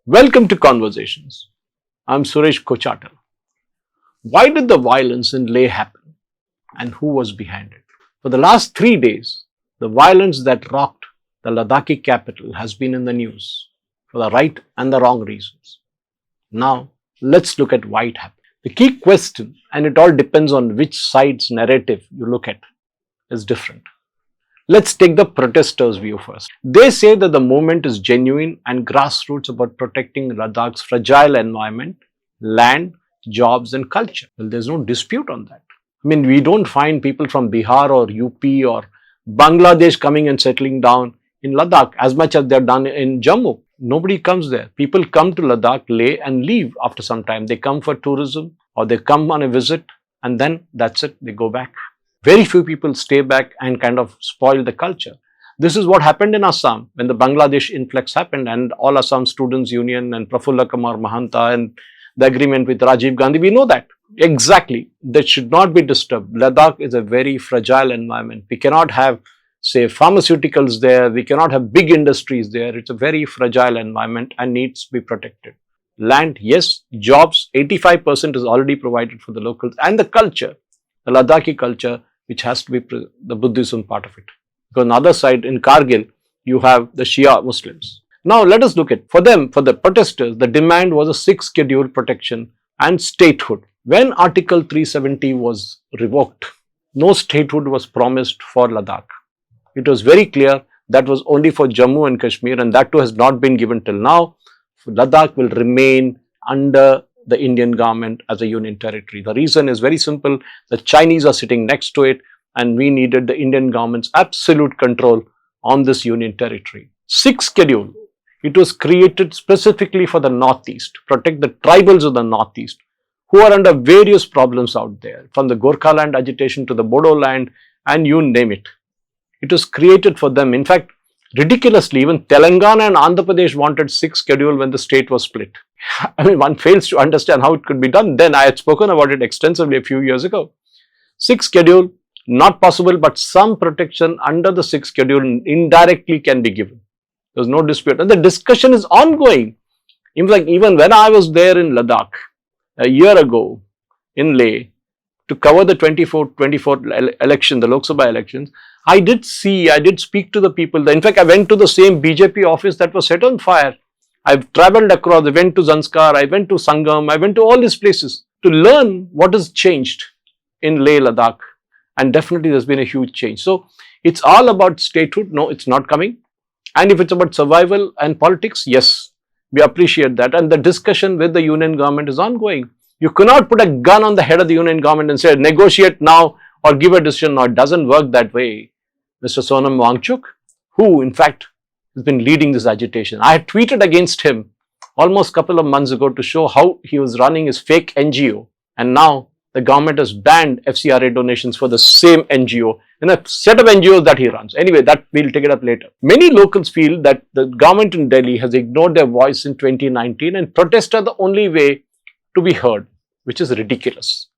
Welcome to Conversations. I'm Suresh Kochatall. Why did the violence in Leh happen and who was behind it? For the last 3 days, the violence that rocked the Ladakhi capital has been in the news for the right and the wrong reasons. Now, let's look at why it happened. The key question, and it all depends on which side's narrative you look at, is different. Let's take the protesters' view first. They say that the movement is genuine and grassroots about protecting Ladakh's fragile environment, land, jobs and culture. Well, there's no dispute on that. I mean, we don't find people from Bihar or UP or Bangladesh coming and settling down in Ladakh as much as they're done in Jammu. Nobody comes there. People come to Ladakh, Leh and leave after some time. They come for tourism or they come on a visit and then that's it, they go back. Very few people stay back and kind of spoil the culture. This is what happened in Assam when the Bangladesh influx happened and all Assam Students Union and Prafulla Kumar Mahanta and the agreement with Rajiv Gandhi, we know that. Exactly. That should not be disturbed. Ladakh is a very fragile environment. We cannot have, say, pharmaceuticals there. We cannot have big industries there. It's a very fragile environment and needs to be protected. Land, yes. Jobs, 85% is already provided for the locals and the culture, the Ladakhi culture, which has to be the Buddhism part of it. Because on the other side, in Kargil, you have the Shia Muslims. Now, let us look at, for them, for the protesters, the demand was a 6th schedule protection and statehood. When Article 370 was revoked, no statehood was promised for Ladakh. It was very clear that was only for Jammu and Kashmir and that too has not been given till now. Ladakh will remain under the Indian government as a union territory. The reason is very simple. The Chinese are sitting next to it and we needed the Indian government's absolute control on this union territory. 6th schedule, it was created specifically for the Northeast, to protect the tribals of the Northeast who are under various problems out there, from the Gorkha land agitation to the Bodo land and you name it. It was created for them. In fact, ridiculously, even Telangana and Andhra Pradesh wanted 6th schedule when the state was split. I mean, one fails to understand how it could be done. Then I had spoken about it extensively a few years ago. 6th schedule, not possible, but some protection under the 6th schedule indirectly can be given. There's no dispute. And the discussion is ongoing. In fact, even when I was there in Ladakh a year ago in Leh to cover the 24 election, the Lok Sabha elections, I did speak to the people. In fact, I went to the same BJP office that was set on fire. I've traveled across, I went to Zanskar, I went to Sangam, I went to all these places to learn what has changed in Leh, Ladakh. And definitely there's been a huge change. So it's all about statehood. No, it's not coming. And if it's about survival and politics, yes, we appreciate that. And the discussion with the union government is ongoing. You cannot put a gun on the head of the union government and say, negotiate now or give a decision now. It doesn't work that way. Mr. Sonam Wangchuk, who in fact has been leading this agitation. I had tweeted against him almost a couple of months ago to show how he was running his fake NGO. And now the government has banned FCRA donations for the same NGO and a set of NGOs that he runs. Anyway, that we'll take it up later. Many locals feel that the government in Delhi has ignored their voice in 2019 and protests are the only way to be heard, which is ridiculous.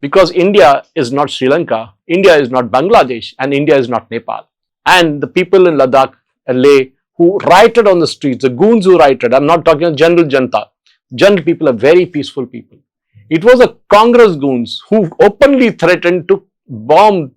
Because India is not Sri Lanka, India is not Bangladesh and India is not Nepal. And the people in Ladakh and Leh who rioted on the streets, the goons who rioted, I'm not talking of general janta. General people are very peaceful people. It was the Congress goons who openly threatened to bomb,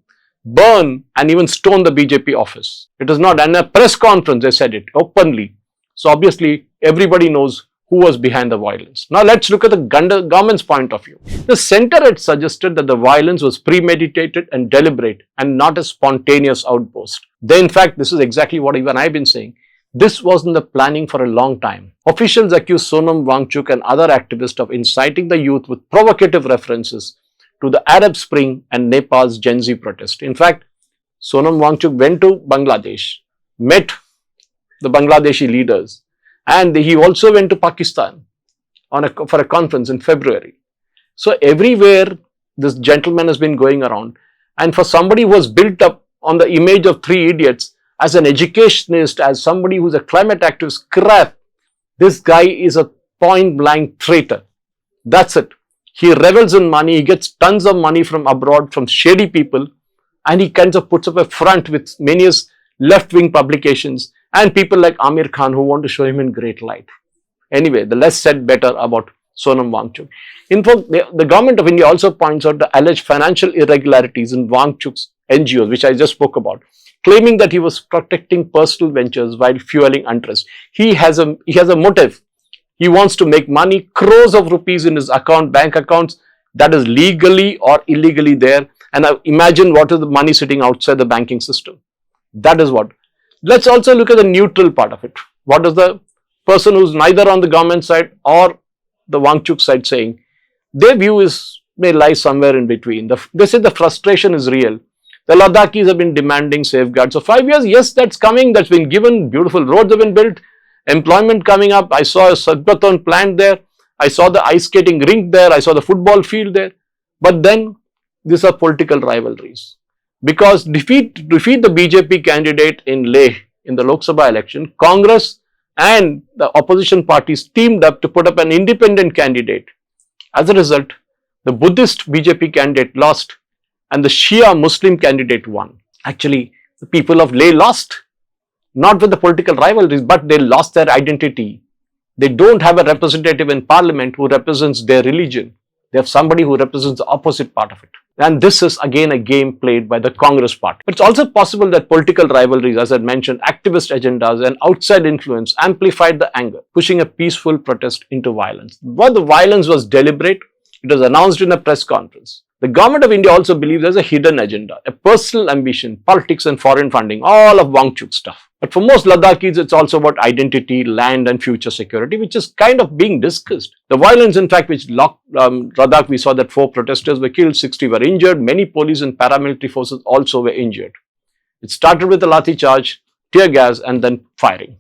burn and even stone the BJP office. It is not, and in a press conference they said it openly. So obviously everybody knows who was behind the violence. Now let's look at the government's point of view. The centre had suggested that the violence was premeditated and deliberate and not a spontaneous outburst. In fact, this is exactly what even I've been saying. This was in the planning for a long time. Officials accused Sonam Wangchuk and other activists of inciting the youth with provocative references to the Arab Spring and Nepal's Gen Z protest. In fact, Sonam Wangchuk went to Bangladesh, met the Bangladeshi leaders, and he also went to Pakistan for a conference in February. So everywhere this gentleman has been going around, and for somebody who was built up on the image of 3 idiots, as an educationist, as somebody who's a climate activist, crap, this guy is a point-blank traitor. That's it. He revels in money, he gets tons of money from abroad, from shady people, and he kind of puts up a front with many left-wing publications and people like Amir Khan who want to show him in great light. Anyway, the less said better about Sonam Wangchuk. In fact, the government of India also points out the alleged financial irregularities in Wangchuk's NGOs, which I just spoke about, claiming that he was protecting personal ventures while fueling unrest. He has a motive. He wants to make money, crores of rupees in his bank accounts, that is legally or illegally there. And imagine what is the money sitting outside the banking system. That is what. Let's also look at the neutral part of it. What is the person who's neither on the government side or the Wangchuk side saying? Their view may lie somewhere in between. They say the frustration is real. The Ladakhis have been demanding safeguards. So 5 years, yes, that's coming. That's been given. Beautiful roads have been built. Employment coming up. I saw a cyclotron plant there. I saw the ice skating rink there. I saw the football field there. But then these are political rivalries. Because defeat the BJP candidate in Leh in the Lok Sabha election, Congress and the opposition parties teamed up to put up an independent candidate. As a result, the Buddhist BJP candidate lost and the Shia Muslim candidate won. Actually, the people of Leh lost, not with the political rivalries, but they lost their identity. They don't have a representative in parliament who represents their religion. They have somebody who represents the opposite part of it. And this is again a game played by the Congress party. But it's also possible that political rivalries, as I mentioned, activist agendas and outside influence amplified the anger, pushing a peaceful protest into violence. But the violence was deliberate. It was announced in a press conference. The government of India also believes there's a hidden agenda, a personal ambition, politics and foreign funding, all of Wangchuk stuff. But for most Ladakhis, it's also about identity, land and future security, which is kind of being discussed. The violence, in fact, which locked Ladakh, we saw that 4 protesters were killed, 60 were injured, many police and paramilitary forces also were injured. It started with a lathi charge, tear gas and then firing.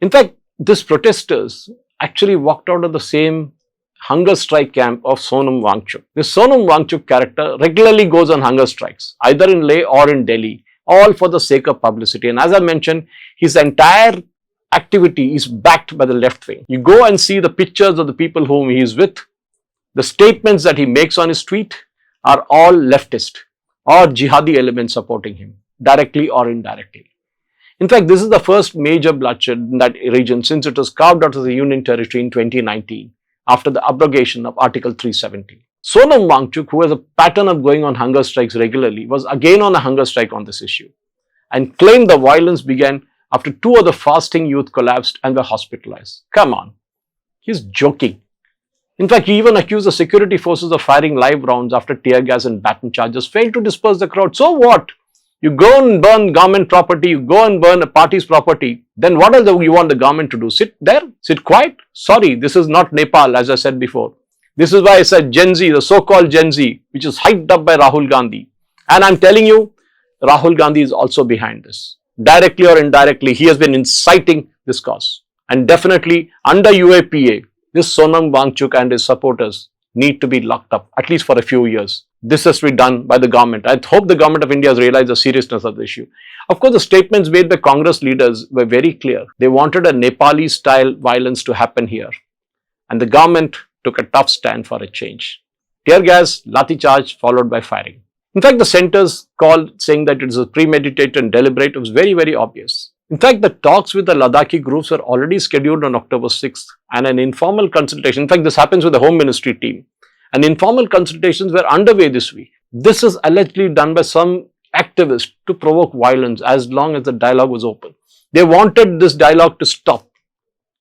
In fact, these protesters actually walked out of the same hunger strike camp of Sonam Wangchuk. This Sonam Wangchuk character regularly goes on hunger strikes, either in Leh or in Delhi, all for the sake of publicity. And as I mentioned, his entire activity is backed by the left wing. You go and see the pictures of the people whom he is with. The statements that he makes on his tweet are all leftist or jihadi elements supporting him, directly or indirectly. In fact, this is the first major bloodshed in that region since it was carved out of the Union territory in 2019 after the abrogation of Article 370. Sonam Wangchuk, who has a pattern of going on hunger strikes regularly, was again on a hunger strike on this issue and claimed the violence began after 2 of the fasting youth collapsed and were hospitalized. Come on, he's joking. In fact, he even accused the security forces of firing live rounds after tear gas and baton charges failed to disperse the crowd. So what? You go and burn government property, you go and burn a party's property, then what else do you want the government to do? Sit there? Sit quiet? Sorry, this is not Nepal, as I said before. This is why I said Gen Z, the so-called Gen Z, which is hyped up by Rahul Gandhi. And I'm telling you, Rahul Gandhi is also behind this. Directly or indirectly, he has been inciting this cause. And definitely, under UAPA, this Sonam Wangchuk and his supporters need to be locked up, at least for a few years. This has to be done by the government. I hope the government of India has realized the seriousness of the issue. Of course, the statements made by Congress leaders were very clear. They wanted a Nepali-style violence to happen here. And the government took a tough stand for a change. Tear gas, lathi charge, followed by firing. In fact, the center's call saying that it is premeditated and deliberate was very, very obvious. In fact, the talks with the Ladakhi groups were already scheduled on October 6th and an informal consultation. In fact, this happens with the Home Ministry team. And informal consultations were underway this week. This is allegedly done by some activists to provoke violence as long as the dialogue was open. They wanted this dialogue to stop.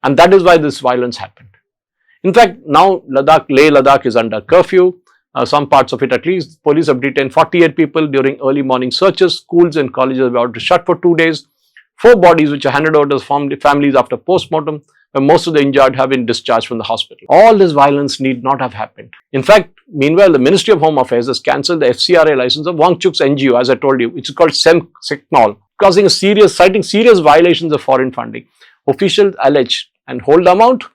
And that is why this violence happened. In fact, now Leh Ladakh is under curfew. Some parts of it at least. Police have detained 48 people during early morning searches. Schools and colleges were about to shut for 2 days. 4 bodies which are handed over to families after post-mortem, where most of the injured have been discharged from the hospital. All this violence need not have happened. In fact, meanwhile, the Ministry of Home Affairs has cancelled the FCRA license of Wangchuk's NGO, as I told you, which is called Secnol, citing serious violations of foreign funding. Officials allege and hold the amount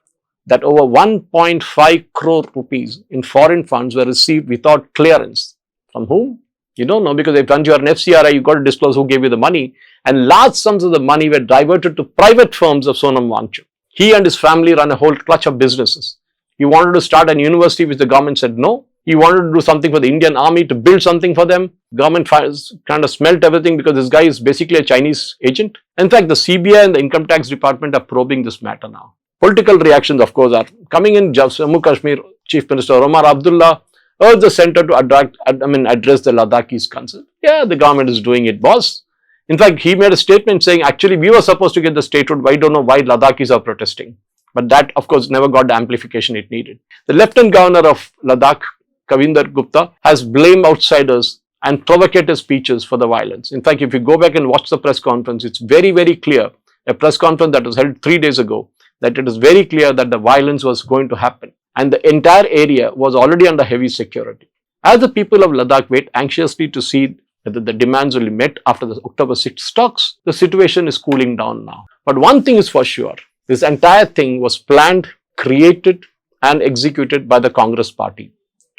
that over 1.5 crore rupees in foreign funds were received without clearance. From whom? You don't know, because if you're an FCRI, you've got to disclose who gave you the money. And large sums of the money were diverted to private firms of Sonam Wangchuk. He and his family run a whole clutch of businesses. He wanted to start a university, which the government said no. He wanted to do something for the Indian army, to build something for them. Government kind of smelt everything because this guy is basically a Chinese agent. In fact, the CBI and the Income Tax Department are probing this matter now. Political reactions, of course, are coming in. Jammu Kashmir Chief Minister Omar Abdullah urged the centre to address the Ladakhi's concern. Yeah, the government is doing it, boss. In fact, he made a statement saying, actually, we were supposed to get the statehood. I don't know why Ladakhis are protesting. But that, of course, never got the amplification it needed. The Lieutenant Governor of Ladakh, Kavinder Gupta, has blamed outsiders and provocative speeches for the violence. In fact, if you go back and watch the press conference, it's very, very clear, a press conference that was held 3 days ago, that it is very clear that the violence was going to happen. And the entire area was already under heavy security. As the people of Ladakh wait anxiously to see whether the demands will be met after the October 6th talks, the situation is cooling down now. But one thing is for sure, this entire thing was planned, created and executed by the Congress party.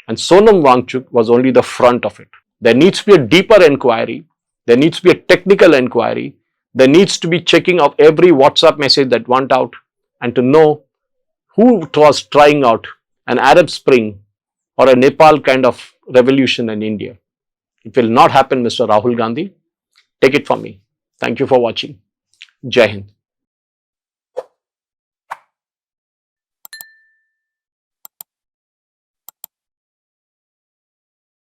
And Sonam Wangchuk was only the front of it. There needs to be a deeper inquiry. There needs to be a technical inquiry. There needs to be checking of every WhatsApp message that went out and to know who was trying out an Arab Spring or a Nepal kind of revolution in India. It will not happen, Mr. Rahul Gandhi. Take it from me. Thank you for watching. Jai Hind.